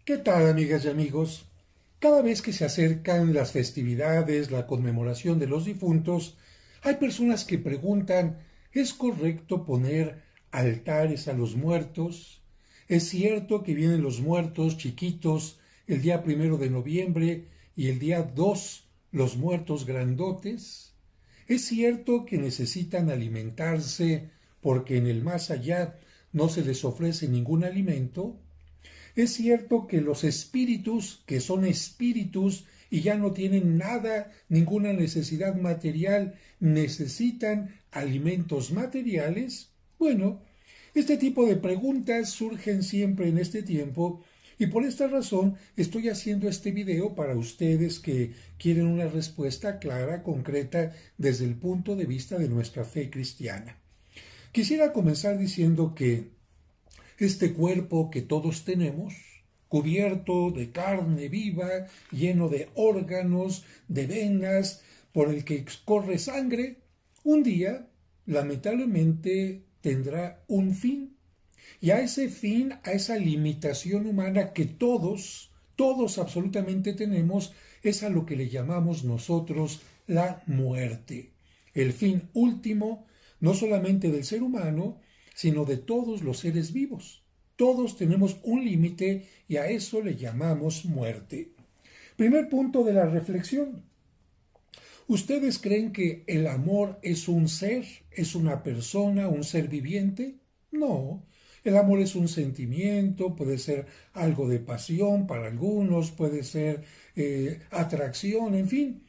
¿Qué tal, amigas y amigos? Cada vez que se acercan las festividades, la conmemoración de los difuntos, hay personas que preguntan, ¿es correcto poner altares a los muertos? ¿Es cierto que vienen los muertos chiquitos el día 1 de noviembre y el día 2 los muertos grandotes? ¿Es cierto que necesitan alimentarse porque en el más allá no se les ofrece ningún alimento? Es cierto que los espíritus, que son espíritus y ya no tienen nada, ninguna necesidad material, necesitan alimentos materiales. Bueno, este tipo de preguntas surgen siempre en este tiempo y por esta razón estoy haciendo este video para ustedes que quieren una respuesta clara, concreta, desde el punto de vista de nuestra fe cristiana. Quisiera comenzar diciendo que este cuerpo que todos tenemos, cubierto de carne viva, lleno de órganos, de venas, por el que corre sangre, un día, lamentablemente, tendrá un fin. Y a ese fin, a esa limitación humana que todos absolutamente tenemos, es a lo que le llamamos nosotros la muerte. El fin último, no solamente del ser humano, sino de todos los seres vivos. Todos tenemos un límite y a eso le llamamos muerte. Primer punto de la reflexión. ¿Ustedes creen que el amor es un ser, es una persona, un ser viviente? No. El amor es un sentimiento, puede ser algo de pasión para algunos, puede ser atracción, en fin.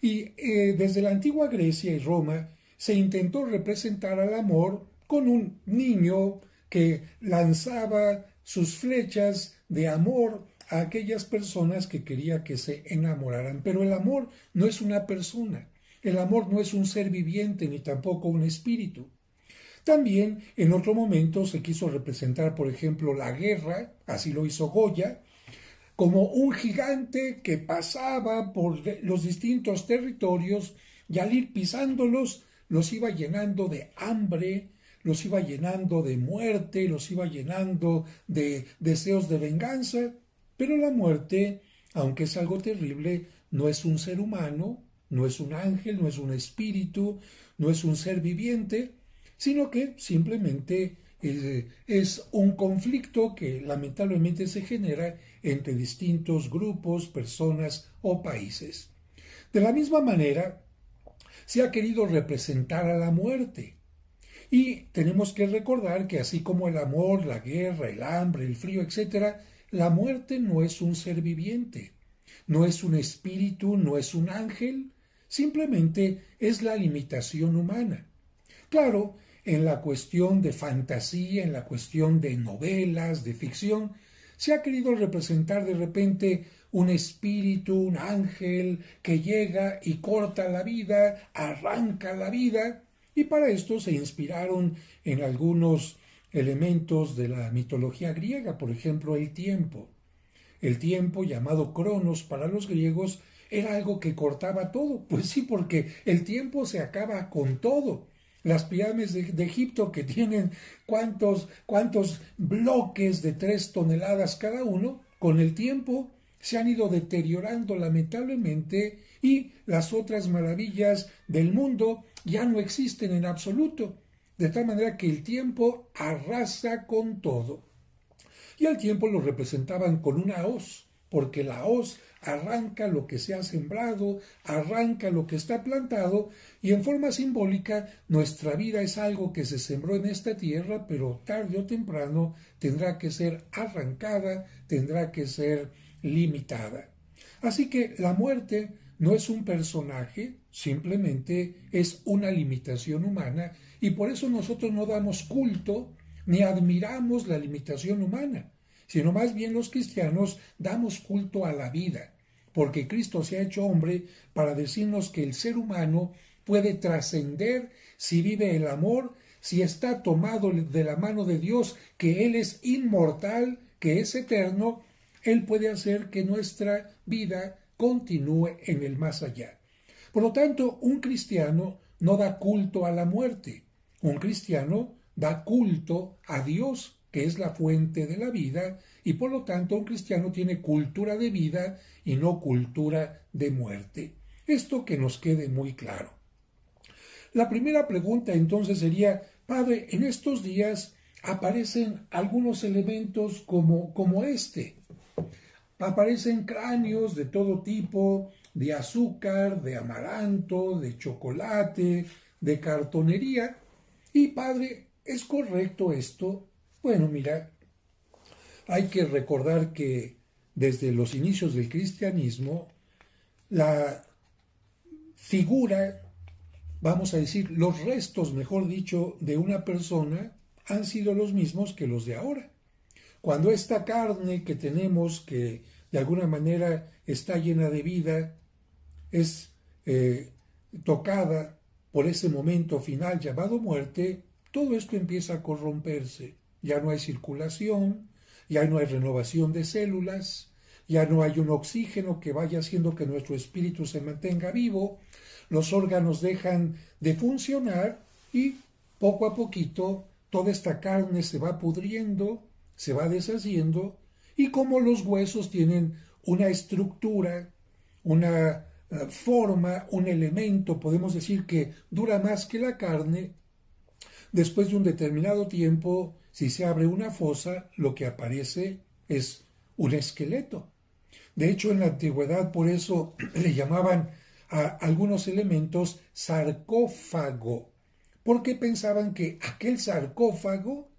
Y desde la antigua Grecia y Roma se intentó representar al amor con un niño que lanzaba sus flechas de amor a aquellas personas que quería que se enamoraran. Pero el amor no es una persona, el amor no es un ser viviente ni tampoco un espíritu. También en otro momento se quiso representar, por ejemplo, la guerra, así lo hizo Goya, como un gigante que pasaba por los distintos territorios y al ir pisándolos los iba llenando de hambre, los iba llenando de muerte, los iba llenando de deseos de venganza. Pero la muerte, aunque es algo terrible, no es un ser humano, no es un ángel, no es un espíritu, no es un ser viviente, sino que simplemente es un conflicto que lamentablemente se genera entre distintos grupos, personas o países. De la misma manera, se ha querido representar a la muerte. Y tenemos que recordar que así como el amor, la guerra, el hambre, el frío, etc., la muerte no es un ser viviente, no es un espíritu, no es un ángel, simplemente es la limitación humana. Claro, en la cuestión de fantasía, en la cuestión de novelas, de ficción, se ha querido representar de repente un espíritu, un ángel que llega y corta la vida, arranca la vida, y para esto se inspiraron en algunos elementos de la mitología griega, por ejemplo, el tiempo. El tiempo, llamado Cronos para los griegos, era algo que cortaba todo. Pues sí, porque el tiempo se acaba con todo. Las pirámides de Egipto, que tienen cuántos bloques de 3 toneladas cada uno, con el tiempo se han ido deteriorando lamentablemente y las otras maravillas del mundo ya no existen en absoluto. De tal manera que el tiempo arrasa con todo. Y al tiempo lo representaban con una hoz, porque la hoz arranca lo que se ha sembrado, arranca lo que está plantado, y en forma simbólica nuestra vida es algo que se sembró en esta tierra, pero tarde o temprano tendrá que ser arrancada, tendrá que ser limitada. Así que la muerte no es un personaje, simplemente es una limitación humana, y por eso nosotros no damos culto ni admiramos la limitación humana, sino más bien los cristianos damos culto a la vida, porque Cristo se ha hecho hombre para decirnos que el ser humano puede trascender si vive el amor, si está tomado de la mano de Dios, que Él es inmortal, que es eterno. Él puede hacer que nuestra vida continúe en el más allá. Por lo tanto, un cristiano no da culto a la muerte. Un cristiano da culto a Dios, que es la fuente de la vida, y por lo tanto un cristiano tiene cultura de vida y no cultura de muerte. Esto que nos quede muy claro. La primera pregunta entonces sería, Padre, en estos días aparecen algunos elementos como este. Aparecen cráneos de todo tipo, de azúcar, de amaranto, de chocolate, de cartonería. Y Padre, ¿es correcto esto? Bueno, mira, hay que recordar que desde los inicios del cristianismo, la figura, vamos a decir, los restos, mejor dicho, de una persona han sido los mismos que los de ahora. Cuando esta carne que tenemos, que de alguna manera está llena de vida, es tocada por ese momento final llamado muerte, todo esto empieza a corromperse. Ya no hay circulación, ya no hay renovación de células, ya no hay un oxígeno que vaya haciendo que nuestro espíritu se mantenga vivo, los órganos dejan de funcionar y poco a poquito toda esta carne se va pudriendo, se va deshaciendo, y como los huesos tienen una estructura, una forma, un elemento, podemos decir que dura más que la carne, después de un determinado tiempo, si se abre una fosa, lo que aparece es un esqueleto. De hecho, en la antigüedad por eso le llamaban a algunos elementos sarcófago, porque pensaban que aquel sarcófago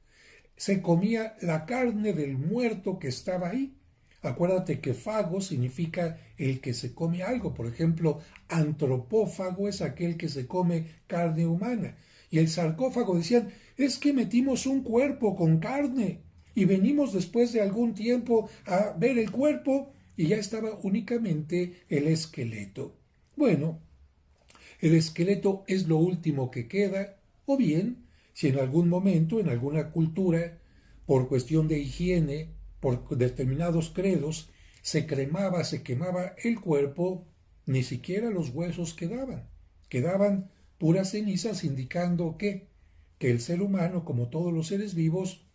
se comía la carne del muerto que estaba ahí. Acuérdate que fago significa el que se come algo. Por ejemplo, antropófago es aquel que se come carne humana. Y el sarcófago decían, es que metimos un cuerpo con carne y venimos después de algún tiempo a ver el cuerpo y ya estaba únicamente el esqueleto. Bueno, el esqueleto es lo último que queda, o bien, si en algún momento, en alguna cultura, por cuestión de higiene, por determinados credos, se cremaba, se quemaba el cuerpo, ni siquiera los huesos quedaban. Quedaban puras cenizas indicando que el ser humano, como todos los seres vivos,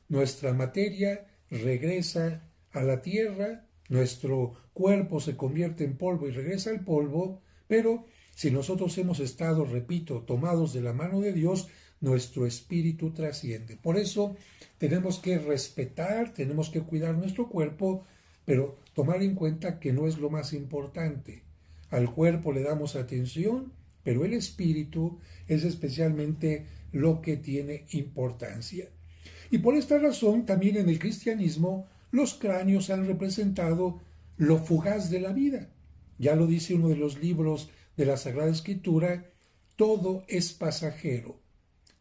nuestra materia regresa a la tierra, nuestro cuerpo se convierte en polvo y regresa al polvo, pero si nosotros hemos estado, repito, tomados de la mano de Dios, nuestro espíritu trasciende. Por eso tenemos que respetar, tenemos que cuidar nuestro cuerpo, pero tomar en cuenta que no es lo más importante. Al cuerpo le damos atención, pero el espíritu es especialmente lo que tiene importancia. Y por esta razón, también en el cristianismo, los cráneos han representado lo fugaz de la vida. Ya lo dice uno de los libros de la Sagrada Escritura, todo es pasajero,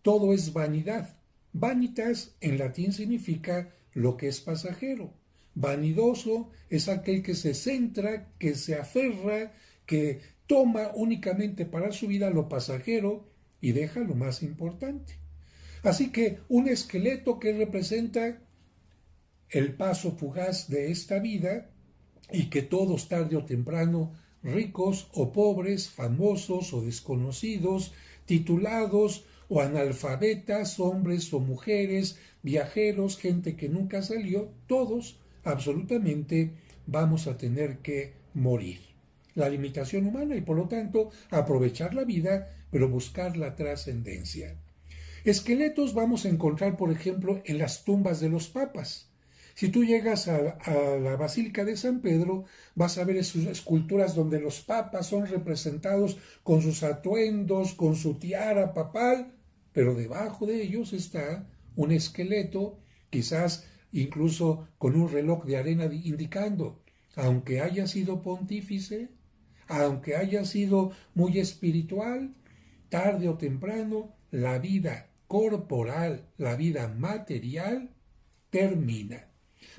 todo es vanidad. Vanitas en latín significa lo que es pasajero. Vanidoso es aquel que se centra, que se aferra, que toma únicamente para su vida lo pasajero y deja lo más importante. Así que un esqueleto que representa el paso fugaz de esta vida y que todos tarde o temprano, ricos o pobres, famosos o desconocidos, titulados o analfabetas, hombres o mujeres, viajeros, gente que nunca salió, todos absolutamente vamos a tener que morir. La limitación humana y por lo tanto aprovechar la vida, pero buscar la trascendencia. Esqueletos vamos a encontrar, por ejemplo, en las tumbas de los papas. Si tú llegas a la Basílica de San Pedro, vas a ver esas esculturas donde los papas son representados con sus atuendos, con su tiara papal, pero debajo de ellos está un esqueleto, quizás incluso con un reloj de arena indicando, aunque haya sido pontífice, aunque haya sido muy espiritual, tarde o temprano, la vida corporal, la vida material, termina.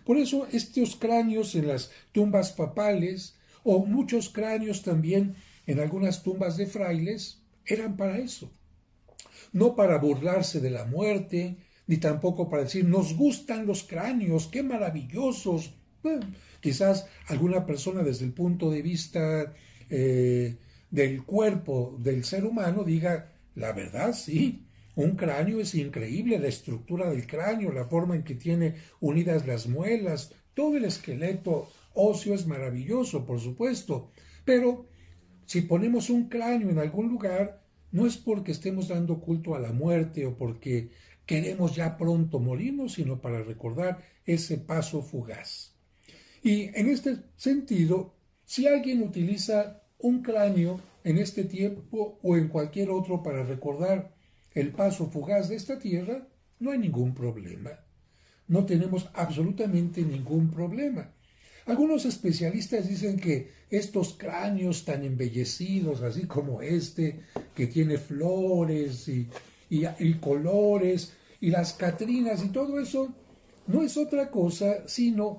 Por eso estos cráneos en las tumbas papales, o muchos cráneos también en algunas tumbas de frailes, eran para eso. No para burlarse de la muerte, ni tampoco para decir, nos gustan los cráneos, qué maravillosos. Bueno, quizás alguna persona desde el punto de vista del cuerpo del ser humano diga, la verdad sí, Un cráneo es increíble, la estructura del cráneo, la forma en que tiene unidas las muelas, todo el esqueleto óseo es maravilloso, por supuesto, pero si ponemos un cráneo en algún lugar, no es porque estemos dando culto a la muerte o porque queremos ya pronto morirnos, sino para recordar ese paso fugaz. Y en este sentido, si alguien utiliza un cráneo en este tiempo o en cualquier otro para recordar el paso fugaz de esta tierra, no hay ningún problema. No tenemos absolutamente ningún problema. Algunos especialistas dicen que estos cráneos tan embellecidos, así como este, que tiene flores y colores, y las catrinas y todo eso, no es otra cosa sino,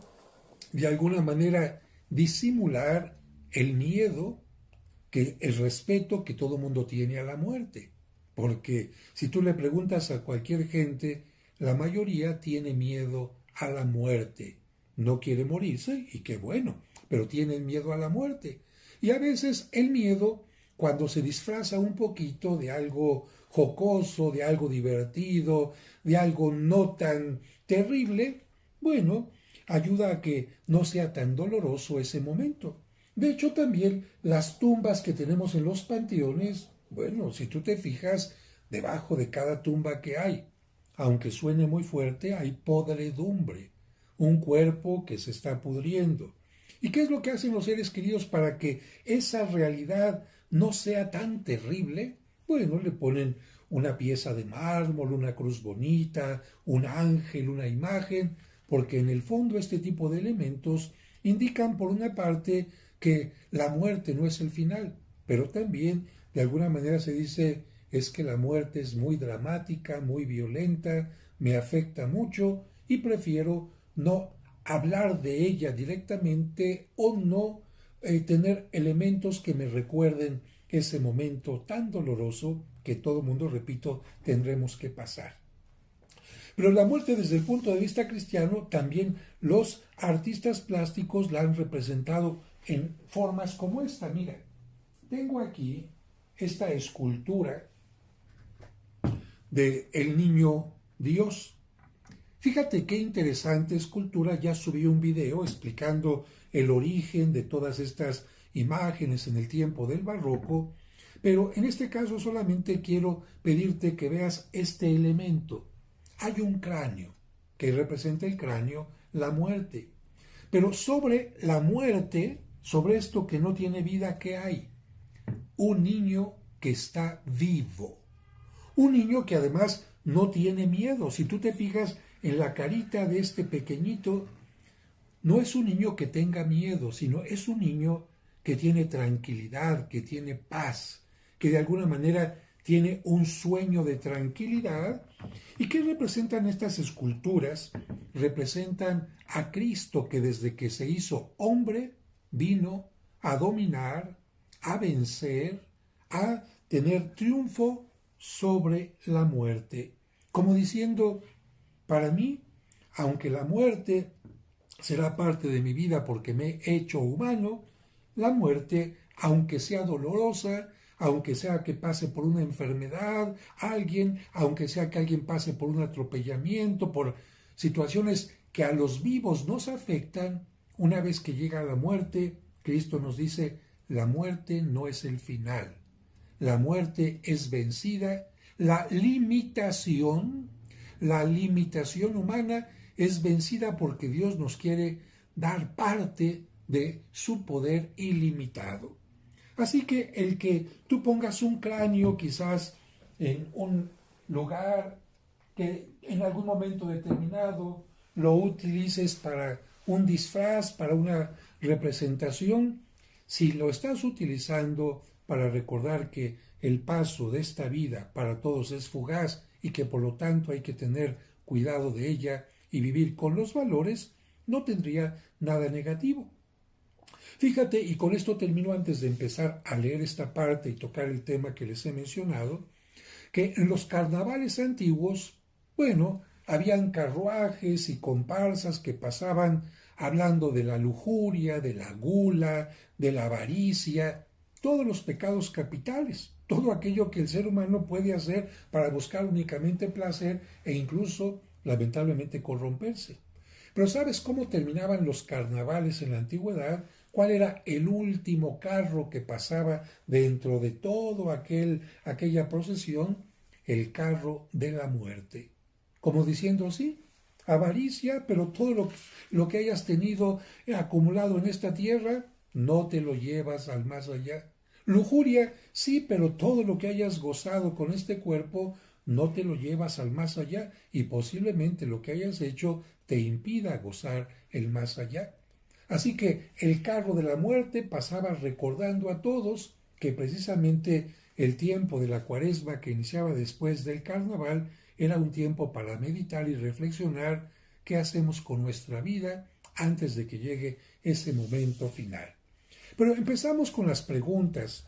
de alguna manera, disimular el miedo, que el respeto que todo mundo tiene a la muerte. Porque si tú le preguntas a cualquier gente, la mayoría tiene miedo a la muerte. No quiere morirse, y qué bueno, pero tienen miedo a la muerte. Y a veces el miedo, cuando se disfraza un poquito de algo jocoso, de algo divertido, de algo no tan terrible, bueno, ayuda a que no sea tan doloroso ese momento. De hecho, también las tumbas que tenemos en los panteones, bueno, si tú te fijas, debajo de cada tumba que hay, aunque suene muy fuerte, hay podredumbre, un cuerpo que se está pudriendo. ¿Y qué es lo que hacen los seres queridos para que esa realidad no sea tan terrible? Bueno, le ponen una pieza de mármol, una cruz bonita, un ángel, una imagen, porque en el fondo este tipo de elementos indican por una parte que la muerte no es el final, pero también de alguna manera se dice es que la muerte es muy dramática, muy violenta, me afecta mucho y prefiero no hablar de ella directamente o no tener elementos que me recuerden ese momento tan doloroso que todo mundo, repito, tendremos que pasar. Pero la muerte desde el punto de vista cristiano, también los artistas plásticos la han representado en formas como esta. Mira, tengo aquí esta escultura de el niño Dios. Fíjate qué interesante escultura, ya subí un video explicando el origen de todas estas imágenes en el tiempo del barroco, pero en este caso solamente quiero pedirte que veas este elemento. Hay un cráneo, que representa el cráneo, la muerte. Pero sobre la muerte, sobre esto que no tiene vida, ¿qué hay? Un niño que está vivo. Un niño que además no tiene miedo. Si tú te fijas en la carita de este pequeñito, no es un niño que tenga miedo, sino es un niño que tiene tranquilidad, que tiene paz, que de alguna manera tiene un sueño de tranquilidad. ¿Y qué representan estas esculturas? Representan a Cristo, que desde que se hizo hombre vino a dominar, a vencer, a tener triunfo sobre la muerte. Como diciendo, para mí, aunque la muerte será parte de mi vida porque me he hecho humano, la muerte, aunque sea dolorosa, aunque sea que pase por una enfermedad, alguien, aunque sea que alguien pase por un atropellamiento, por situaciones que a los vivos nos afectan, una vez que llega la muerte, Cristo nos dice, la muerte no es el final. La muerte es vencida, la limitación humana es vencida porque Dios nos quiere dar parte de su poder ilimitado. Así que el que tú pongas un cráneo quizás en un lugar que en algún momento determinado lo utilices para un disfraz, para una representación, si lo estás utilizando para recordar que el paso de esta vida para todos es fugaz y que por lo tanto hay que tener cuidado de ella y vivir con los valores, no tendría nada negativo. Fíjate, y con esto termino antes de empezar a leer esta parte y tocar el tema que les he mencionado, que en los carnavales antiguos, bueno, habían carruajes y comparsas que pasaban hablando de la lujuria, de la gula, de la avaricia, todos los pecados capitales, todo aquello que el ser humano puede hacer para buscar únicamente placer e incluso, lamentablemente, corromperse. Pero ¿sabes cómo terminaban los carnavales en la antigüedad? ¿Cuál era el último carro que pasaba dentro de todo aquella procesión? El carro de la muerte. Como diciendo, sí, avaricia, pero todo lo que hayas tenido acumulado en esta tierra, no te lo llevas al más allá. Lujuria, sí, pero todo lo que hayas gozado con este cuerpo, no te lo llevas al más allá y posiblemente lo que hayas hecho te impida gozar el más allá. Así que el carro de la muerte pasaba recordando a todos que precisamente el tiempo de la cuaresma que iniciaba después del carnaval era un tiempo para meditar y reflexionar qué hacemos con nuestra vida antes de que llegue ese momento final. Pero empezamos con las preguntas.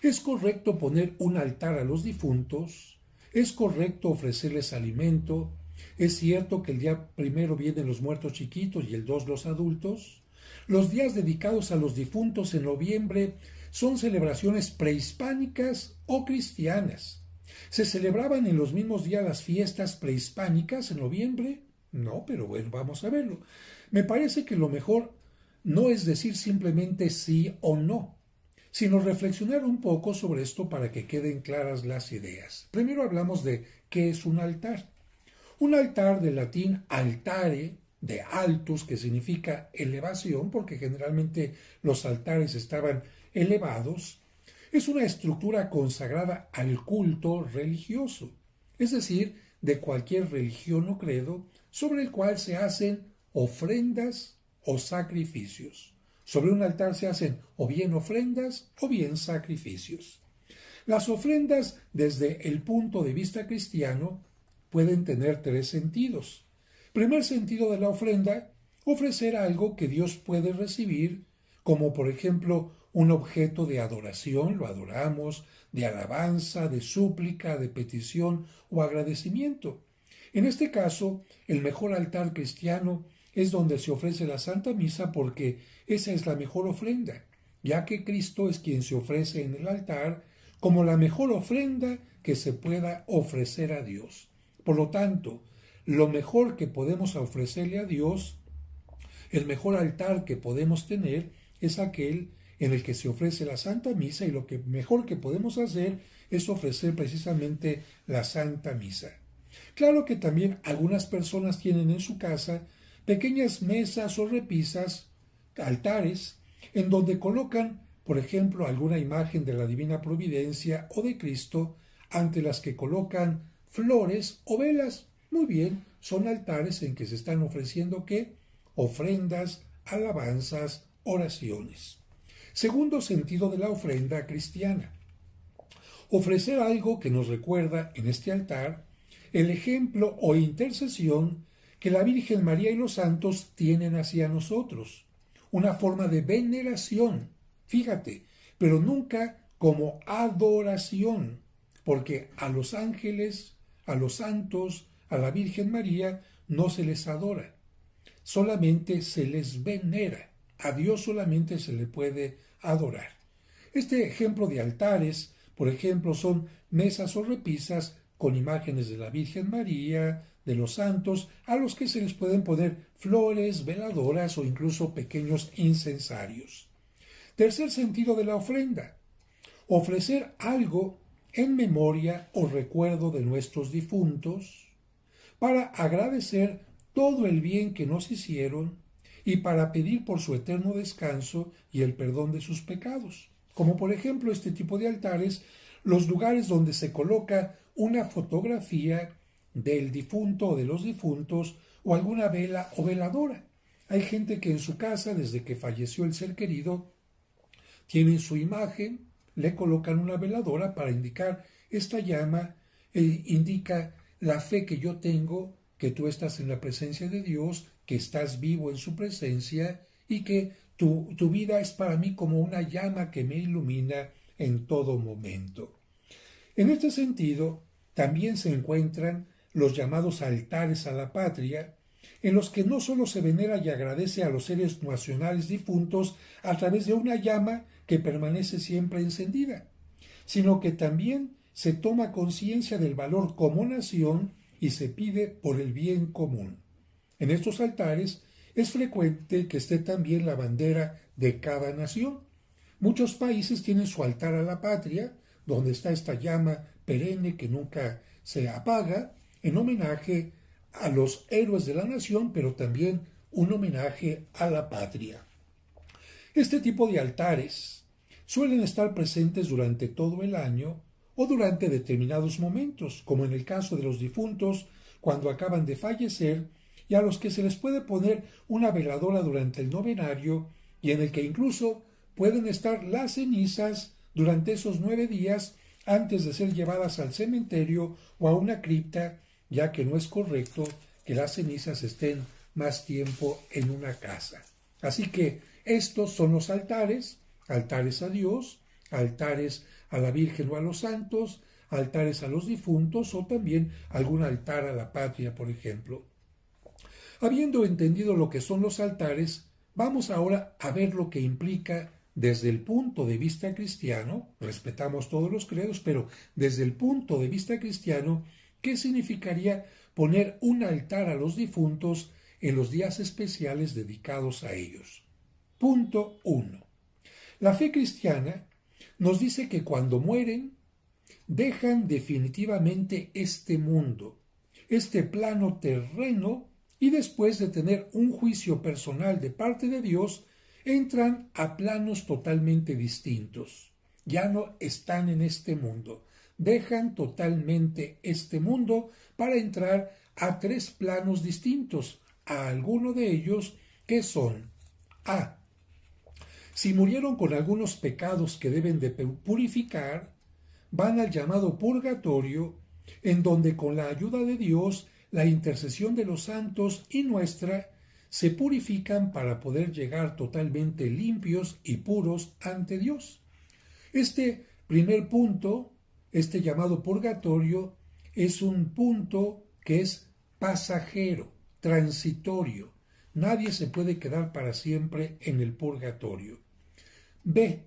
¿Es correcto poner un altar a los difuntos? ¿Es correcto ofrecerles alimento? ¿Es cierto que el día primero vienen los muertos chiquitos y el 2 los adultos? Los días dedicados a los difuntos en noviembre son celebraciones prehispánicas o cristianas. ¿Se celebraban en los mismos días las fiestas prehispánicas en noviembre? No, pero bueno, vamos a verlo. Me parece que lo mejor no es decir simplemente sí o no, sino reflexionar un poco sobre esto para que queden claras las ideas. Primero hablamos de qué es un altar. Un altar, del latín altare, de altus, que significa elevación, porque generalmente los altares estaban elevados, es una estructura consagrada al culto religioso, es decir, de cualquier religión o credo, sobre el cual se hacen ofrendas o sacrificios. Sobre un altar se hacen o bien ofrendas o bien sacrificios. Las ofrendas, desde el punto de vista cristiano, pueden tener tres sentidos. Primer sentido de la ofrenda, ofrecer algo que Dios puede recibir, como por ejemplo un objeto de adoración, lo adoramos, de alabanza, de súplica, de petición o agradecimiento. En este caso, el mejor altar cristiano es donde se ofrece la Santa Misa porque esa es la mejor ofrenda, ya que Cristo es quien se ofrece en el altar como la mejor ofrenda que se pueda ofrecer a Dios. Por lo tanto, lo mejor que podemos ofrecerle a Dios, el mejor altar que podemos tener, es aquel en el que se ofrece la Santa Misa, y lo que mejor que podemos hacer es ofrecer precisamente la Santa Misa. Claro que también algunas personas tienen en su casa pequeñas mesas o repisas, altares, en donde colocan, por ejemplo, alguna imagen de la Divina Providencia o de Cristo, ante las que colocan flores o velas. Muy bien, son altares en que se están ofreciendo ¿qué? Ofrendas, alabanzas, oraciones. Segundo sentido de la ofrenda cristiana. Ofrecer algo que nos recuerda en este altar el ejemplo o intercesión que la Virgen María y los santos tienen hacia nosotros. Una forma de veneración, fíjate, pero nunca como adoración, porque a los ángeles, a los santos, a la Virgen María no se les adora, solamente se les venera. A Dios solamente se le puede adorar. Este ejemplo de altares, por ejemplo, son mesas o repisas con imágenes de la Virgen María, de los santos, a los que se les pueden poner flores, veladoras o incluso pequeños incensarios. Tercer sentido de la ofrenda. Ofrecer algo en memoria o recuerdo de nuestros difuntos para agradecer todo el bien que nos hicieron y para pedir por su eterno descanso y el perdón de sus pecados. Como por ejemplo este tipo de altares, los lugares donde se coloca una fotografía del difunto o de los difuntos o alguna vela o veladora. Hay gente que en su casa, desde que falleció el ser querido, tienen su imagen, le colocan una veladora para indicar esta llama, indica la fe que yo tengo, que tú estás en la presencia de Dios, que estás vivo en su presencia y que tu vida es para mí como una llama que me ilumina en todo momento. En este sentido, también se encuentran los llamados altares a la patria, en los que no solo se venera y agradece a los seres nacionales difuntos a través de una llama que permanece siempre encendida, sino que también se toma conciencia del valor como nación y se pide por el bien común. En estos altares es frecuente que esté también la bandera de cada nación. Muchos países tienen su altar a la patria, donde está esta llama perenne que nunca se apaga, en homenaje a los héroes de la nación, pero también un homenaje a la patria. Este tipo de altares suelen estar presentes durante todo el año o durante determinados momentos, como en el caso de los difuntos cuando acaban de fallecer, y a los que se les puede poner una veladora durante el novenario, y en el que incluso pueden estar las cenizas durante esos 9 días antes de ser llevadas al cementerio o a una cripta, ya que no es correcto que las cenizas estén más tiempo en una casa. Así que estos son los altares: altares a Dios, altares a la Virgen o a los santos, altares a los difuntos o también algún altar a la patria, por ejemplo. Habiendo entendido lo que son los altares, vamos ahora a ver lo que implica desde el punto de vista cristiano. Respetamos todos los credos, pero desde el punto de vista cristiano, ¿qué significaría poner un altar a los difuntos en los días especiales dedicados a ellos? Punto 1. La fe cristiana nos dice que cuando mueren, dejan definitivamente este mundo, este plano terreno, y después de tener un juicio personal de parte de Dios, entran a planos totalmente distintos. Ya no están en este mundo. Dejan totalmente este mundo para entrar a 3 planos distintos, a alguno de ellos que son: A. Si murieron con algunos pecados que deben de purificar, van al llamado purgatorio, en donde con la ayuda de Dios, la intercesión de los santos y nuestra, se purifican para poder llegar totalmente limpios y puros ante Dios. Este primer punto, este llamado purgatorio, es un punto que es pasajero, transitorio. Nadie se puede quedar para siempre en el purgatorio. B.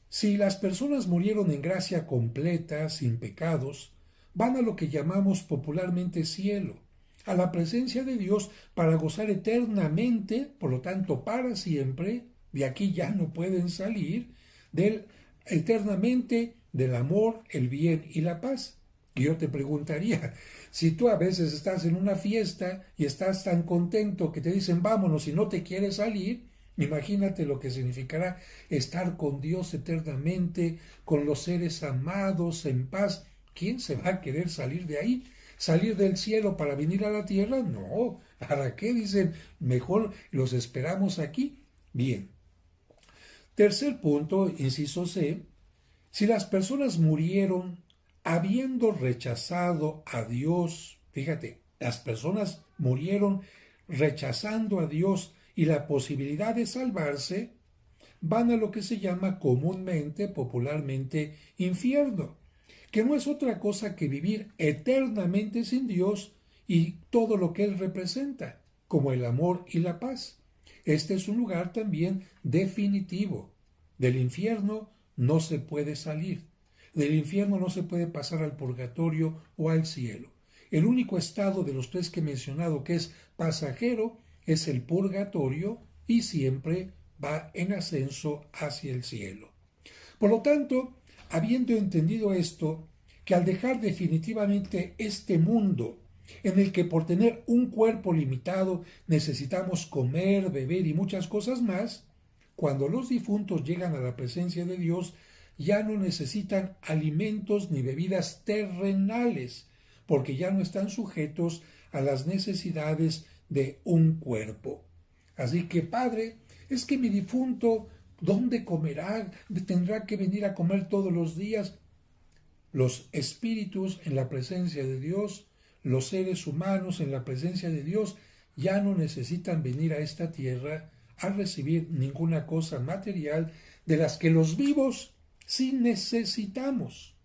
Si las personas murieron en gracia completa, sin pecados, van a lo que llamamos popularmente cielo, a la presencia de Dios para gozar eternamente, por lo tanto para siempre, de aquí ya no pueden salir, eternamente del amor, el bien y la paz. Y yo te preguntaría, si tú a veces estás en una fiesta y estás tan contento que te dicen vámonos y no te quieres salir, imagínate lo que significará estar con Dios eternamente, con los seres amados, en paz. ¿Quién se va a querer salir de ahí? ¿Salir del cielo para venir a la tierra? No. ¿Para qué? Dicen, mejor los esperamos aquí. Bien. Tercer punto, inciso C. Si las personas murieron habiendo rechazado a Dios, fíjate, las personas murieron rechazando a Dios y la posibilidad de salvarse, van a lo que se llama comúnmente, popularmente, infierno, que no es otra cosa que vivir eternamente sin Dios y todo lo que Él representa, como el amor y la paz. Este es un lugar también definitivo. Del infierno no se puede salir. Del infierno no se puede pasar al purgatorio o al cielo. El único estado de los 3 que he mencionado que es pasajero es el purgatorio y siempre va en ascenso hacia el cielo. Por lo tanto, habiendo entendido esto, que al dejar definitivamente este mundo, en el que por tener un cuerpo limitado necesitamos comer, beber y muchas cosas más, cuando los difuntos llegan a la presencia de Dios, ya no necesitan alimentos ni bebidas terrenales, porque ya no están sujetos a las necesidades de un cuerpo. Así que, Padre, es que mi difunto, ¿dónde comerá? ¿Tendrá que venir a comer todos los días? Los espíritus en la presencia de Dios, los seres humanos en la presencia de Dios, ya no necesitan venir a esta tierra a recibir ninguna cosa material de las que los vivos sí necesitamos.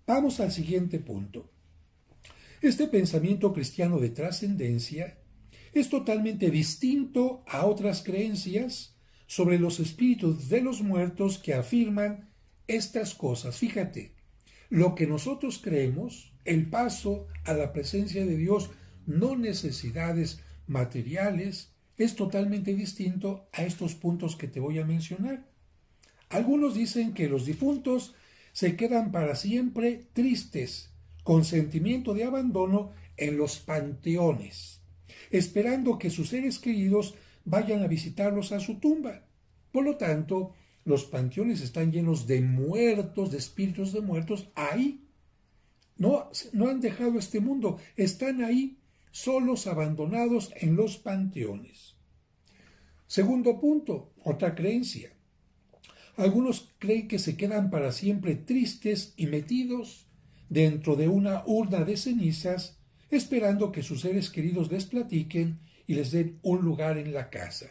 Vamos al siguiente punto. Este pensamiento cristiano de trascendencia es totalmente distinto a otras creencias sobre los espíritus de los muertos que afirman estas cosas. Fíjate, lo que nosotros creemos, el paso a la presencia de Dios, no necesidades materiales, es totalmente distinto a estos puntos que te voy a mencionar. Algunos dicen que los difuntos se quedan para siempre tristes, con sentimiento de abandono en los panteones, esperando que sus seres queridos vayan a visitarlos a su tumba. Por lo tanto, los panteones están llenos de muertos, de espíritus de muertos ahí. No han dejado este mundo, están ahí, solos, abandonados en los panteones. Segundo punto, otra creencia. Algunos creen que se quedan para siempre tristes y metidos dentro de una urna de cenizas, esperando que sus seres queridos les platiquen y les den un lugar en la casa.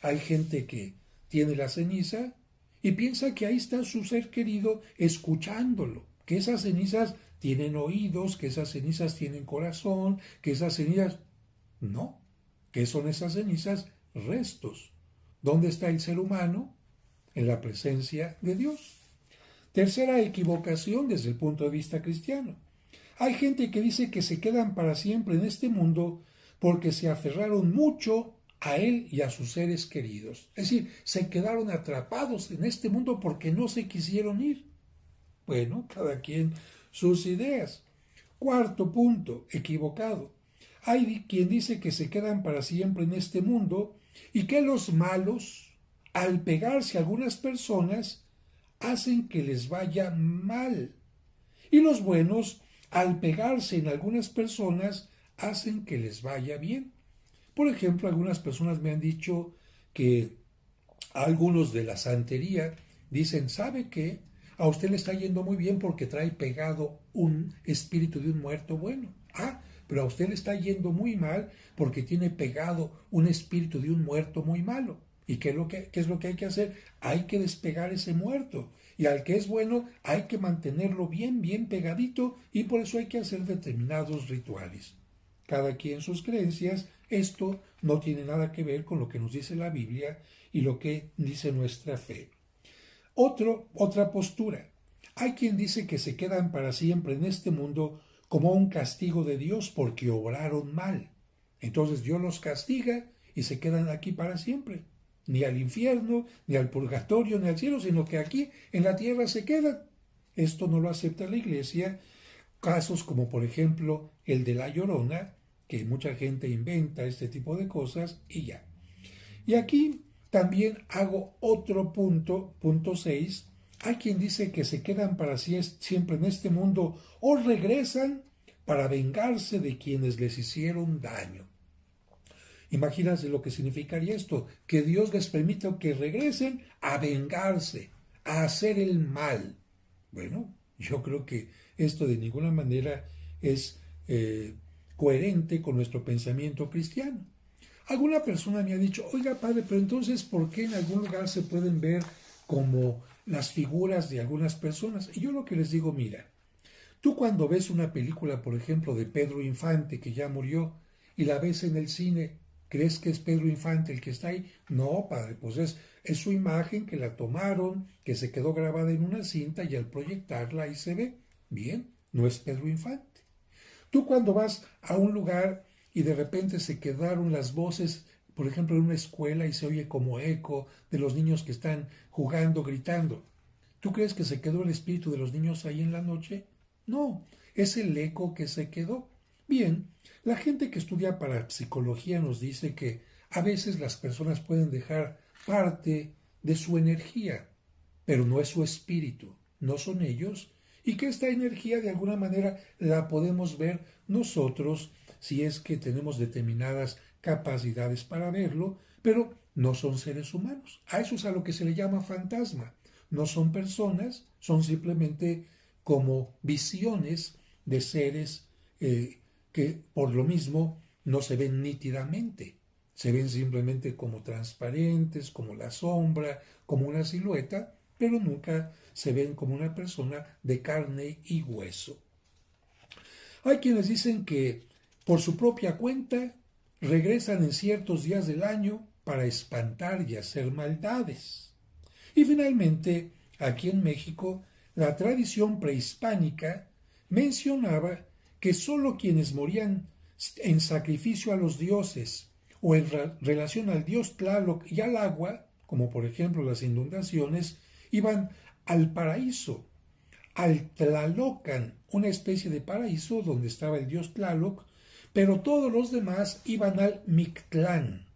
Hay gente que tiene la ceniza y piensa que ahí está su ser querido escuchándolo, que esas cenizas tienen oídos, que esas cenizas tienen corazón, que esas cenizas... No, ¿qué son esas cenizas? Restos. ¿Dónde está el ser humano? En la presencia de Dios. Tercera equivocación desde el punto de vista cristiano. Hay gente que dice que se quedan para siempre en este mundo porque se aferraron mucho a él y a sus seres queridos. Es decir, se quedaron atrapados en este mundo porque no se quisieron ir. Bueno, cada quien sus ideas. Cuarto punto, equivocado. Hay quien dice que se quedan para siempre en este mundo y que los malos, al pegarse a algunas personas, hacen que les vaya mal. Y los buenos, al pegarse en algunas personas, hacen que les vaya bien. Por ejemplo, algunas personas me han dicho que algunos de la santería dicen, ¿sabe qué? A usted le está yendo muy bien porque trae pegado un espíritu de un muerto bueno. Ah, pero a usted le está yendo muy mal porque tiene pegado un espíritu de un muerto muy malo. ¿Y qué es lo que hay que hacer? Hay que despegar ese muerto. Y al que es bueno hay que mantenerlo bien, bien pegadito y por eso hay que hacer determinados rituales. Cada quien sus creencias, esto no tiene nada que ver con lo que nos dice la Biblia y lo que dice nuestra fe. Otra postura. Hay quien dice que se quedan para siempre en este mundo como un castigo de Dios porque obraron mal. Entonces Dios los castiga y se quedan aquí para siempre. Ni al infierno, ni al purgatorio, ni al cielo, sino que aquí en la tierra se quedan. Esto no lo acepta la Iglesia. Casos como por ejemplo el de La Llorona, que mucha gente inventa este tipo de cosas y ya. Y aquí también hago otro punto 6. Hay quien dice que se quedan para siempre en este mundo o regresan para vengarse de quienes les hicieron daño. Imagínense lo que significaría esto, que Dios les permita que regresen a vengarse, a hacer el mal. Bueno, yo creo que esto de ninguna manera es coherente con nuestro pensamiento cristiano. Alguna persona me ha dicho, oiga padre, pero entonces, ¿por qué en algún lugar se pueden ver como las figuras de algunas personas? Y yo lo que les digo, mira, tú cuando ves una película, por ejemplo, de Pedro Infante, que ya murió, y la ves en el cine, ¿crees que es Pedro Infante el que está ahí? No, padre, pues es su imagen que la tomaron, que se quedó grabada en una cinta y al proyectarla ahí se ve. Bien, no es Pedro Infante. Tú cuando vas a un lugar y de repente se quedaron las voces, por ejemplo, en una escuela y se oye como eco de los niños que están jugando, gritando. ¿Tú crees que se quedó el espíritu de los niños ahí en la noche? No, es el eco que se quedó. Bien, la gente que estudia parapsicología nos dice que a veces las personas pueden dejar parte de su energía, pero no es su espíritu, no son ellos, y que esta energía de alguna manera la podemos ver nosotros si es que tenemos determinadas capacidades para verlo, pero no son seres humanos. A eso es a lo que se le llama fantasma. No son personas, son simplemente como visiones de seres que por lo mismo no se ven nítidamente. Se ven simplemente como transparentes, como la sombra, como una silueta, pero nunca se ven como una persona de carne y hueso. Hay quienes dicen que por su propia cuenta regresan en ciertos días del año para espantar y hacer maldades. Y finalmente, aquí en México, la tradición prehispánica mencionaba que sólo quienes morían en sacrificio a los dioses o en relación al dios Tlaloc y al agua, como por ejemplo las inundaciones, iban al paraíso, al Tlalocan, una especie de paraíso donde estaba el dios Tlaloc, pero todos los demás iban al Mictlán,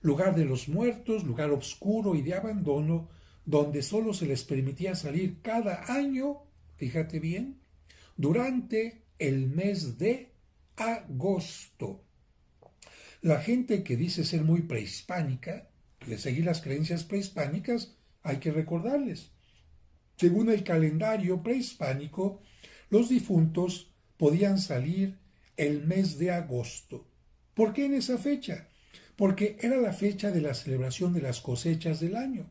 lugar de los muertos, lugar oscuro y de abandono, donde solo se les permitía salir cada año, fíjate bien, durante el mes de agosto. La gente que dice ser muy prehispánica, de seguir las creencias prehispánicas, hay que recordarles. Según el calendario prehispánico, los difuntos podían salir el mes de agosto. ¿Por qué en esa fecha? Porque era la fecha de la celebración de las cosechas del año.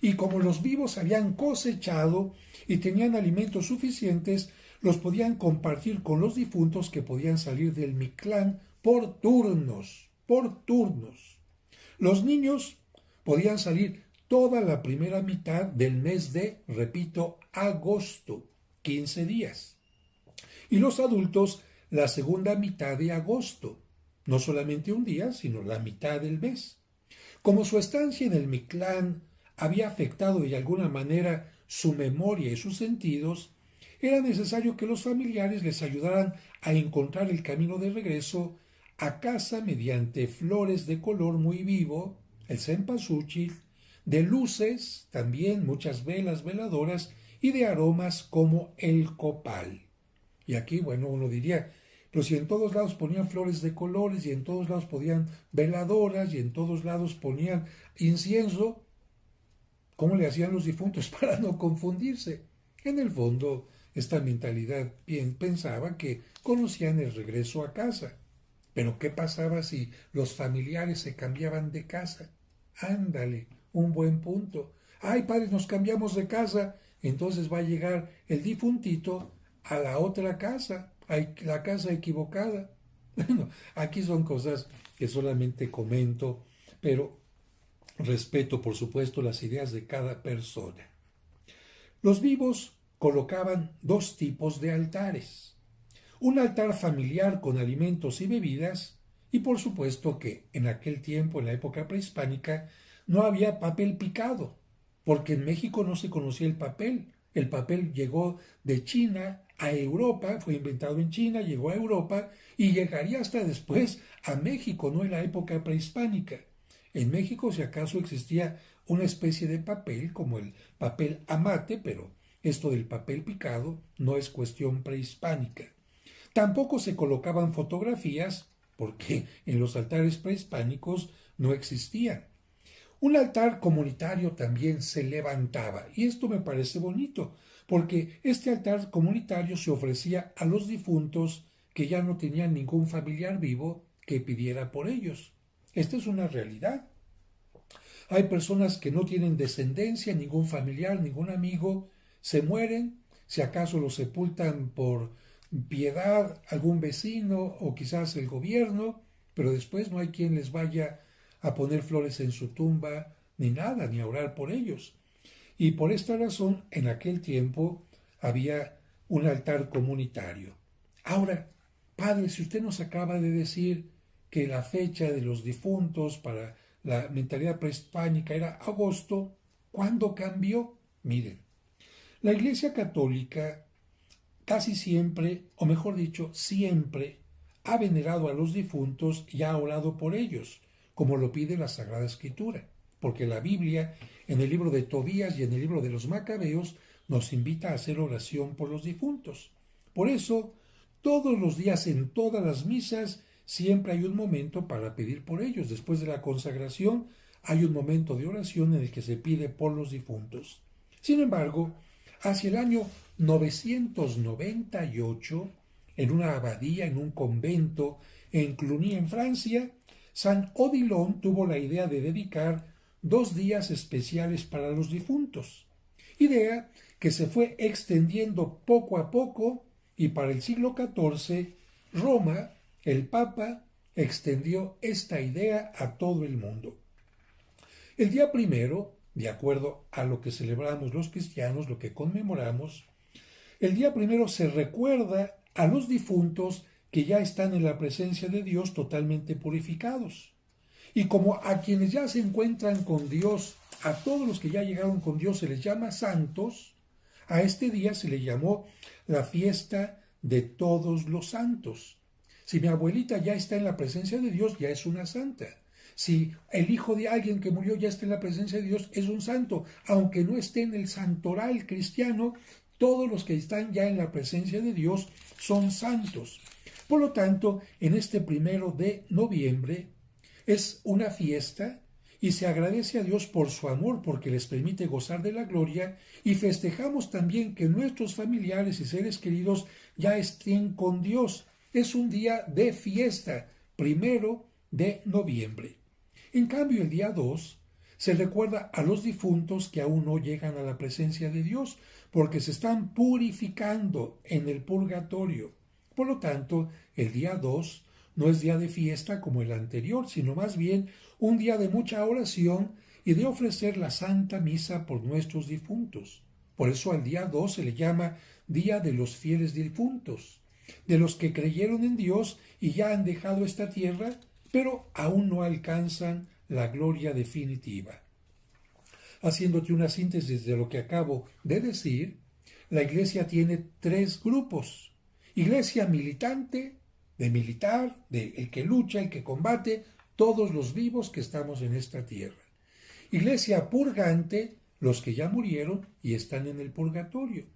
Y como los vivos habían cosechado y tenían alimentos suficientes, los podían compartir con los difuntos que podían salir del Mictlán por turnos, por turnos. Los niños podían salir toda la primera mitad del mes de, repito, agosto, 15 días. Y los adultos la segunda mitad de agosto, no solamente un día, sino la mitad del mes. Como su estancia en el Mictlán había afectado de alguna manera su memoria y sus sentidos, era necesario que los familiares les ayudaran a encontrar el camino de regreso a casa mediante flores de color muy vivo, el cempasúchil, de luces, también muchas velas veladoras y de aromas como el copal. Y aquí, bueno, uno diría, pero si en todos lados ponían flores de colores y en todos lados ponían veladoras y en todos lados ponían incienso, ¿cómo le hacían los difuntos para no confundirse? En el fondo, esta mentalidad bien pensaba que conocían el regreso a casa. Pero ¿qué pasaba si los familiares se cambiaban de casa? Ándale, un buen punto. Ay, padres, nos cambiamos de casa. Entonces va a llegar el difuntito a la otra casa, a la casa equivocada. Bueno, aquí son cosas que solamente comento, pero respeto, por supuesto, las ideas de cada persona. Los vivos colocaban dos tipos de altares. Un altar familiar con alimentos y bebidas, y por supuesto que en aquel tiempo, en la época prehispánica, no había papel picado, porque en México no se conocía el papel. El papel llegó de China a Europa, fue inventado en China, llegó a Europa y llegaría hasta después a México, no en la época prehispánica. En México, si acaso, existía una especie de papel, como el papel amate, pero esto del papel picado no es cuestión prehispánica. Tampoco se colocaban fotografías, porque en los altares prehispánicos no existían. Un altar comunitario también se levantaba, y esto me parece bonito, porque este altar comunitario se ofrecía a los difuntos que ya no tenían ningún familiar vivo que pidiera por ellos. Esta es una realidad. Hay personas que no tienen descendencia, ningún familiar, ningún amigo, se mueren, si acaso los sepultan por piedad algún vecino o quizás el gobierno, pero después no hay quien les vaya a poner flores en su tumba, ni nada, ni a orar por ellos. Y por esta razón, en aquel tiempo había un altar comunitario. Ahora, padre, si usted nos acaba de decir que la fecha de los difuntos para la mentalidad prehispánica era agosto, ¿cuándo cambió? Miren, la Iglesia Católica casi siempre, o mejor dicho, siempre ha venerado a los difuntos y ha orado por ellos, como lo pide la Sagrada Escritura, porque la Biblia, en el libro de Tobías y en el libro de los Macabeos, nos invita a hacer oración por los difuntos. Por eso, todos los días en todas las misas, siempre hay un momento para pedir por ellos. Después de la consagración, hay un momento de oración en el que se pide por los difuntos. Sin embargo, hacia el año 998, en una abadía, en un convento en Cluny, en Francia, San Odilon tuvo la idea de dedicar 2 días especiales para los difuntos, idea que se fue extendiendo poco a poco y para el siglo XIV Roma, el Papa, extendió esta idea a todo el mundo. El día primero, de acuerdo a lo que celebramos los cristianos, lo que conmemoramos, el día primero se recuerda a los difuntos que ya están en la presencia de Dios totalmente purificados. Y como a quienes ya se encuentran con Dios, a todos los que ya llegaron con Dios se les llama santos, a este día se le llamó la fiesta de todos los santos. Si mi abuelita ya está en la presencia de Dios, ya es una santa. Si el hijo de alguien que murió ya está en la presencia de Dios, es un santo. Aunque no esté en el santoral cristiano, todos los que están ya en la presencia de Dios son santos. Por lo tanto, en este 1 de noviembre es una fiesta y se agradece a Dios por su amor porque les permite gozar de la gloria y festejamos también que nuestros familiares y seres queridos ya estén con Dios. Es un día de fiesta, 1 de noviembre. En cambio, el día 2 se recuerda a los difuntos que aún no llegan a la presencia de Dios porque se están purificando en el purgatorio. Por lo tanto, el día 2 no es día de fiesta como el anterior, sino más bien un día de mucha oración y de ofrecer la Santa Misa por nuestros difuntos. Por eso al día 2 se le llama Día de los Fieles Difuntos, de los que creyeron en Dios y ya han dejado esta tierra, pero aún no alcanzan la gloria definitiva. Haciéndote una síntesis de lo que acabo de decir, la Iglesia tiene 3 grupos. Iglesia militante, de militar, de el que lucha, el que combate, todos los vivos que estamos en esta tierra. Iglesia purgante, los que ya murieron y están en el purgatorio.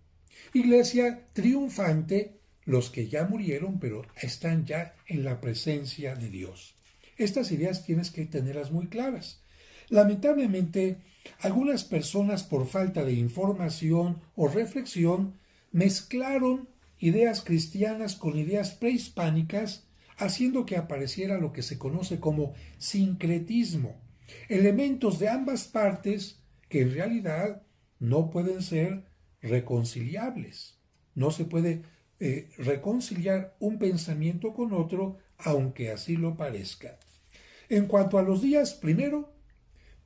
Iglesia triunfante, los que ya murieron pero están ya en la presencia de Dios. Estas ideas tienes que tenerlas muy claras. Lamentablemente, algunas personas por falta de información o reflexión mezclaron ideas cristianas con ideas prehispánicas, haciendo que apareciera lo que se conoce como sincretismo, elementos de ambas partes que en realidad no pueden ser reconciliables. No se puede reconciliar un pensamiento con otro, aunque así lo parezca. En cuanto a los días, primero,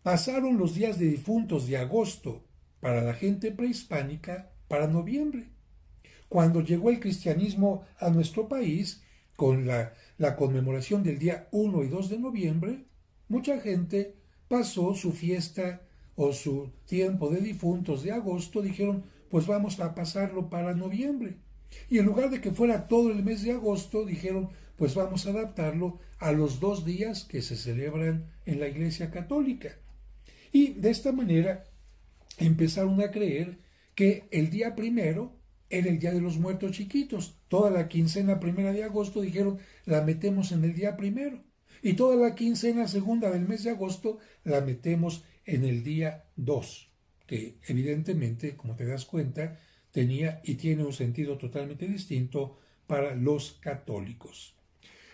pasaron los días de difuntos de agosto para la gente prehispánica para noviembre. Cuando llegó el cristianismo a nuestro país, con la conmemoración del día 1 y 2 de noviembre, mucha gente pasó su fiesta o su tiempo de difuntos de agosto, dijeron, pues vamos a pasarlo para noviembre. Y en lugar de que fuera todo el mes de agosto, dijeron, pues vamos a adaptarlo a los 2 días que se celebran en la Iglesia Católica. Y de esta manera empezaron a creer que el día primero era el Día de los Muertos Chiquitos. Toda la quincena primera de agosto dijeron, la metemos en el día primero. Y toda la quincena segunda del mes de agosto la metemos en el día 2, que evidentemente, como te das cuenta, tenía y tiene un sentido totalmente distinto para los católicos.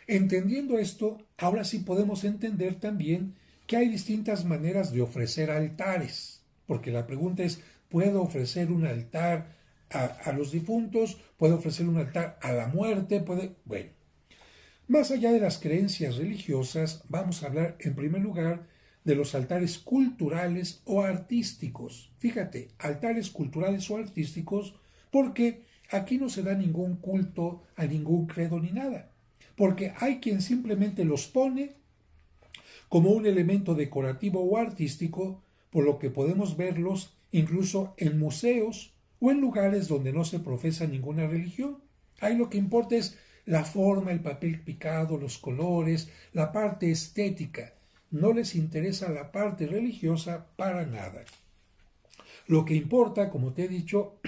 Entendiendo esto, ahora sí podemos entender también que hay distintas maneras de ofrecer altares, porque la pregunta es, ¿puedo ofrecer un altar a los difuntos? ¿Puedo ofrecer un altar a la muerte? Bueno, más allá de las creencias religiosas, vamos a hablar en primer lugar de los altares culturales o artísticos. Fíjate, altares culturales o artísticos, porque aquí no se da ningún culto a ningún credo ni nada, porque hay quien simplemente los pone como un elemento decorativo o artístico, por lo que podemos verlos incluso en museos o en lugares donde no se profesa ninguna religión. Ahí lo que importa es la forma, el papel picado, los colores, la parte estética. No les interesa la parte religiosa para nada. Lo que importa, como te he dicho,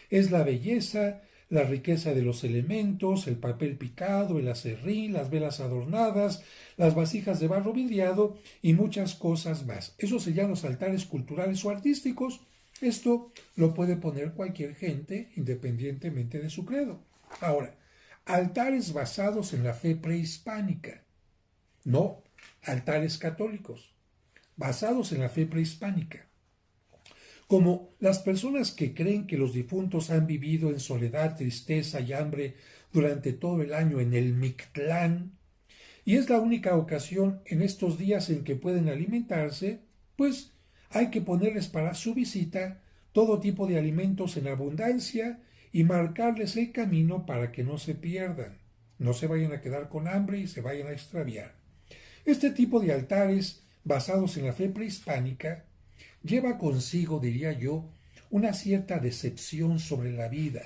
es la belleza, la riqueza de los elementos, el papel picado, el aserrín, las velas adornadas, las vasijas de barro vidriado y muchas cosas más. Esos serían los altares culturales o artísticos. Esto lo puede poner cualquier gente independientemente de su credo. Ahora, altares basados en la fe prehispánica, no altares católicos, basados en la fe prehispánica. como las personas que creen que los difuntos han vivido en soledad, tristeza y hambre durante todo el año en el Mictlán, y es la única ocasión en estos días en que pueden alimentarse, pues hay que ponerles para su visita todo tipo de alimentos en abundancia y marcarles el camino para que no se pierdan, no se vayan a quedar con hambre y se vayan a extraviar. Este tipo de altares, basados en la fe prehispánica, lleva consigo, diría yo, una cierta decepción sobre la vida,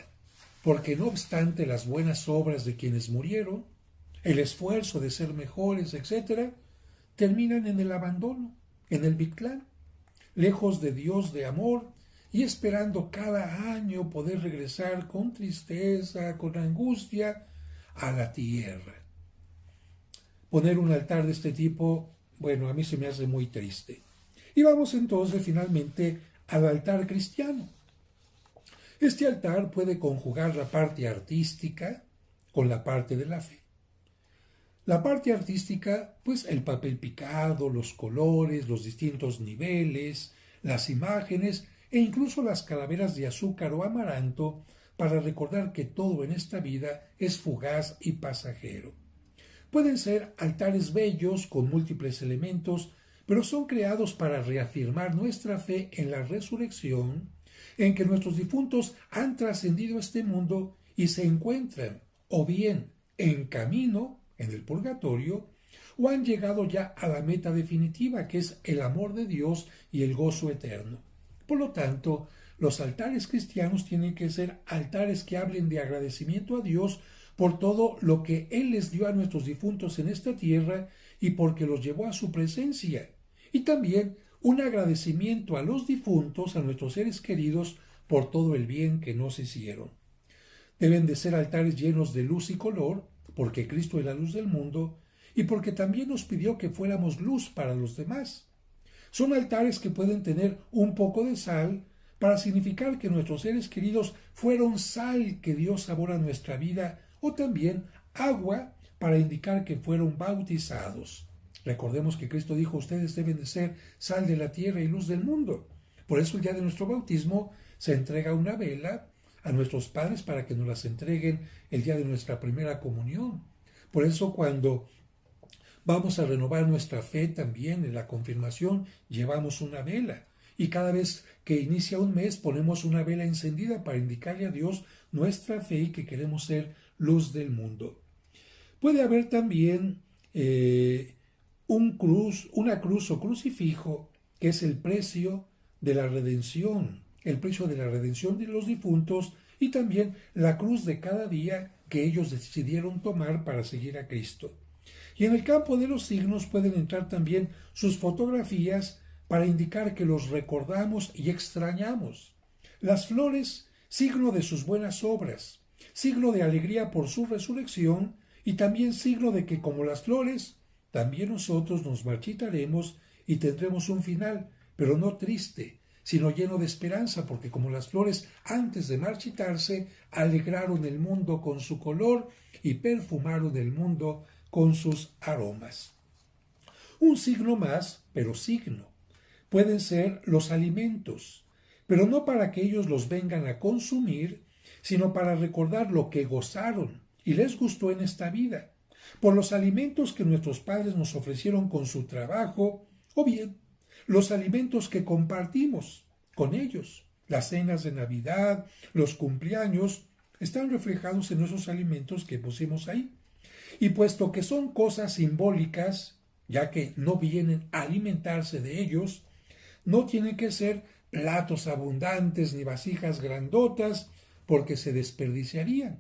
porque no obstante las buenas obras de quienes murieron, el esfuerzo de ser mejores, etc., terminan en el abandono, en el Mictlán, lejos de Dios de amor y esperando cada año poder regresar con tristeza, con angustia, a la tierra. Poner un altar de este tipo, bueno, a mí se me hace muy triste. Y vamos entonces finalmente al altar cristiano. Este altar puede conjugar la parte artística con la parte de la fe. La parte artística, pues el papel picado, los colores, los distintos niveles, las imágenes e incluso las calaveras de azúcar o amaranto para recordar que todo en esta vida es fugaz y pasajero. Pueden ser altares bellos con múltiples elementos, pero son creados para reafirmar nuestra fe en la resurrección, en que nuestros difuntos han trascendido este mundo y se encuentran, o bien en camino, en el purgatorio, o han llegado ya a la meta definitiva, que es el amor de Dios y el gozo eterno. Por lo tanto, los altares cristianos tienen que ser altares que hablen de agradecimiento a Dios por todo lo que Él les dio a nuestros difuntos en esta tierra y porque los llevó a su presencia. Y también un agradecimiento a los difuntos, a nuestros seres queridos, por todo el bien que nos hicieron. Deben de ser altares llenos de luz y color, porque Cristo es la luz del mundo, y porque también nos pidió que fuéramos luz para los demás. Son altares que pueden tener un poco de sal, para significar que nuestros seres queridos fueron sal que dio sabor a nuestra vida, o también agua para indicar que fueron bautizados. Recordemos que Cristo dijo, ustedes deben de ser sal de la tierra y luz del mundo. Por eso el día de nuestro bautismo se entrega una vela a nuestros padres para que nos las entreguen el día de nuestra primera comunión. Por eso cuando vamos a renovar nuestra fe también en la confirmación, llevamos una vela. Y cada vez que inicia un mes ponemos una vela encendida para indicarle a Dios nuestra fe y que queremos ser luz del mundo. Puede haber también una cruz o crucifijo, que es el precio de la redención, el precio de la redención de los difuntos y también la cruz de cada día que ellos decidieron tomar para seguir a Cristo. Y en el campo de los signos pueden entrar también sus fotografías para indicar que los recordamos y extrañamos. Las flores, signo de sus buenas obras, signo de alegría por su resurrección y también signo de que como las flores, también nosotros nos marchitaremos y tendremos un final, pero no triste, sino lleno de esperanza, porque como las flores antes de marchitarse, alegraron el mundo con su color y perfumaron el mundo con sus aromas. Un signo más, pero signo. Pueden ser los alimentos, pero no para que ellos los vengan a consumir, sino para recordar lo que gozaron y les gustó en esta vida, por los alimentos que nuestros padres nos ofrecieron con su trabajo, o bien los alimentos que compartimos con ellos. Las cenas de Navidad, los cumpleaños, están reflejados en esos alimentos que pusimos ahí. Y puesto que son cosas simbólicas, ya que no vienen a alimentarse de ellos, no tienen que ser platos abundantes ni vasijas grandotas, porque se desperdiciarían,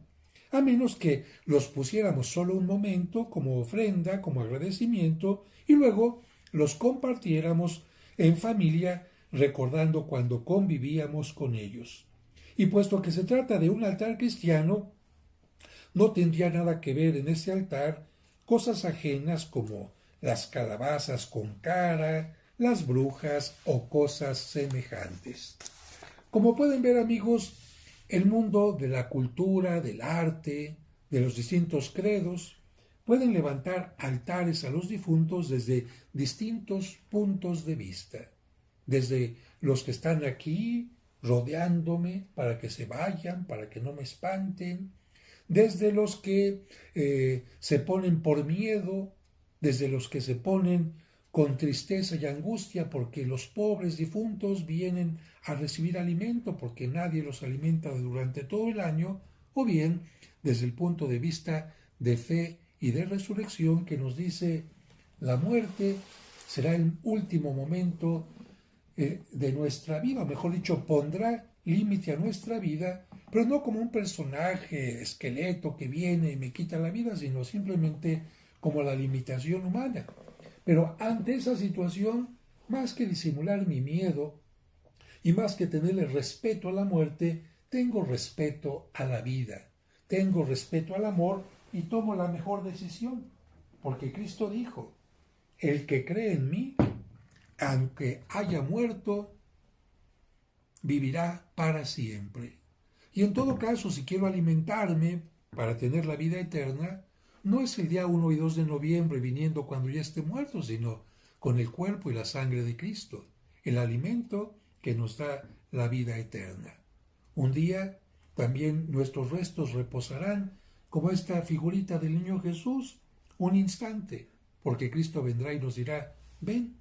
a menos que los pusiéramos solo un momento como ofrenda, como agradecimiento, y luego los compartiéramos en familia, recordando cuando convivíamos con ellos. Y puesto que se trata de un altar cristiano, no tendría nada que ver en ese altar cosas ajenas como las calabazas con cara, las brujas o cosas semejantes. Como pueden ver, amigos, el mundo de la cultura, del arte, de los distintos credos, pueden levantar altares a los difuntos desde distintos puntos de vista. desde los que están aquí rodeándome para que se vayan, para que no me espanten, desde los que se ponen por miedo, desde los que se ponen con tristeza y angustia porque los pobres difuntos vienen a recibir alimento porque nadie los alimenta durante todo el año, o bien desde el punto de vista de fe y de resurrección que nos dice la muerte será el último momento de nuestra vida, o mejor dicho, pondrá límite a nuestra vida, pero no como un personaje esqueleto que viene y me quita la vida, sino simplemente como la limitación humana. Pero ante esa situación, más que disimular mi miedo y más que tenerle respeto a la muerte, tengo respeto a la vida, tengo respeto al amor y tomo la mejor decisión, porque Cristo dijo, el que cree en mí, aunque haya muerto, vivirá para siempre. Y en todo caso, si quiero alimentarme para tener la vida eterna, no es el día 1 y 2 de noviembre viniendo cuando ya esté muerto, sino con el cuerpo y la sangre de Cristo, el alimento que nos da la vida eterna. Un día también nuestros restos reposarán como esta figurita del niño Jesús, un instante, porque Cristo vendrá y nos dirá, ven,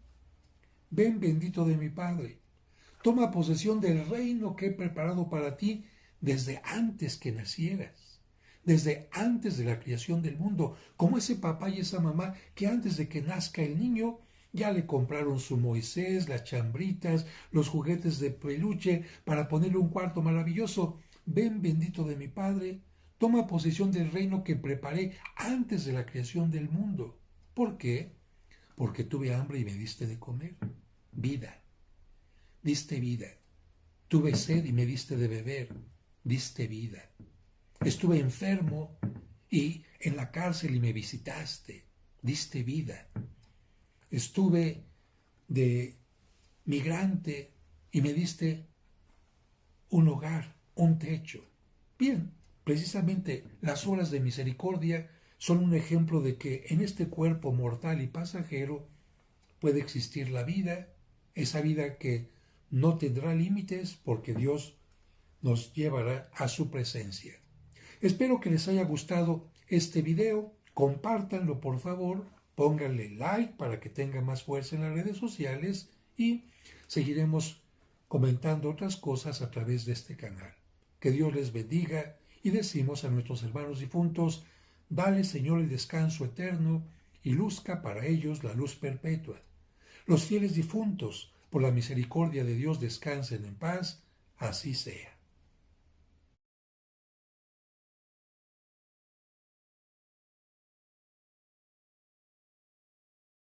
ven bendito de mi Padre, toma posesión del reino que he preparado para ti desde antes que nacieras, desde antes de la creación del mundo, como ese papá y esa mamá que antes de que nazca el niño ya le compraron su Moisés, las chambritas, los juguetes de peluche para ponerle un cuarto maravilloso. Ven bendito de mi Padre, toma posesión del reino que preparé antes de la creación del mundo. ¿Por qué? Porque tuve hambre y me diste de comer. Vida. Diste vida. Tuve sed y me diste de beber. Diste vida. Estuve enfermo y en la cárcel y me visitaste. Diste vida. Estuve de migrante y me diste un hogar, un techo. Bien, precisamente las obras de misericordia son un ejemplo de que en este cuerpo mortal y pasajero puede existir la vida, esa vida que no tendrá límites porque Dios nos llevará a su presencia. Espero que les haya gustado este video, compártanlo por favor, pónganle like para que tenga más fuerza en las redes sociales y seguiremos comentando otras cosas a través de este canal. Que Dios les bendiga y decimos a nuestros hermanos difuntos, dale Señor el descanso eterno y luzca para ellos la luz perpetua. Los fieles difuntos, por la misericordia de Dios, descansen en paz, así sea.